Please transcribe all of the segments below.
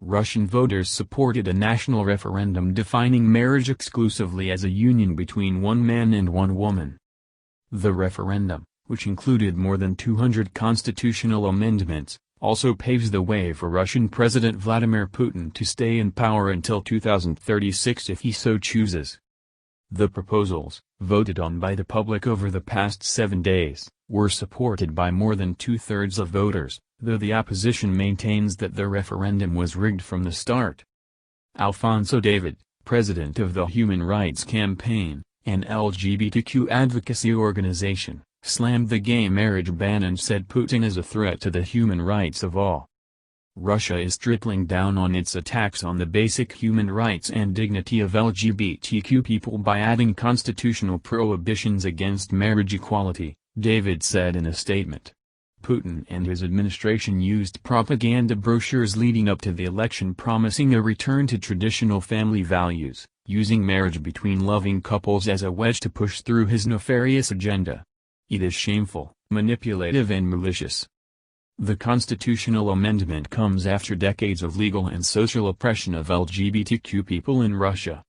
Russian voters supported a national referendum defining marriage exclusively as a union between one man and one woman. The referendum, which included more than 200 constitutional amendments, also paves the way for Russian President Vladimir Putin to stay in power until 2036 if he so chooses. The proposals, voted on by the public over the past 7 days, were supported by more than two-thirds of voters, though the opposition maintains that the referendum was rigged from the start. Alfonso David, president of the Human Rights Campaign, an LGBTQ advocacy organization, slammed the gay marriage ban and said Putin is a threat to the human rights of all. Russia is tripling down on its attacks on the basic human rights and dignity of LGBTQ people by adding constitutional prohibitions against marriage equality, David said in a statement. Putin and his administration used propaganda brochures leading up to the election promising a return to traditional family values, using marriage between loving couples as a wedge to push through his nefarious agenda. It is shameful, manipulative and malicious. The constitutional amendment comes after decades of legal and social oppression of LGBTQ people in Russia.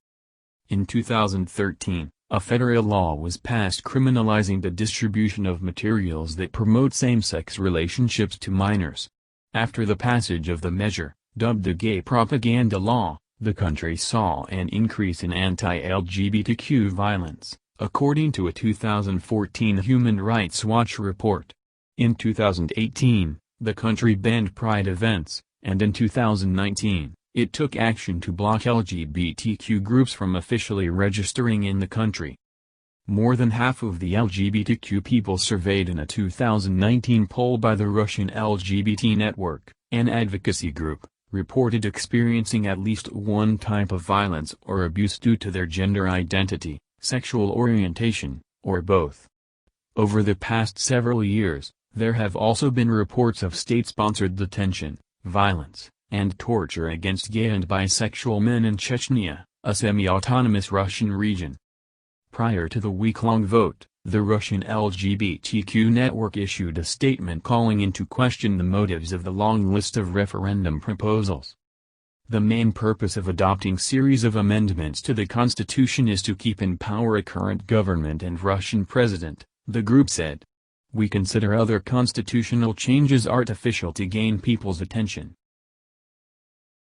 In 2013, a federal law was passed criminalizing the distribution of materials that promote same-sex relationships to minors. After the passage of the measure, dubbed the Gay Propaganda Law, the country saw an increase in anti-LGBTQ violence, according to a 2014 Human Rights Watch report. In 2018, the country banned pride events, and in 2019, it took action to block LGBTQ groups from officially registering in the country. More than half of the LGBTQ people surveyed in a 2019 poll by the Russian LGBT Network, an advocacy group, reported experiencing at least one type of violence or abuse due to their gender identity, sexual orientation, or both. Over the past several years, there have also been reports of state-sponsored detention, violence, and torture against gay and bisexual men in Chechnya, a semi-autonomous Russian region. Prior to the week-long vote, the Russian LGBTQ network issued a statement calling into question the motives of the long list of referendum proposals. The main purpose of adopting series of amendments to the constitution is to keep in power a current government and Russian president, the group said. We consider other constitutional changes artificial to gain people's attention.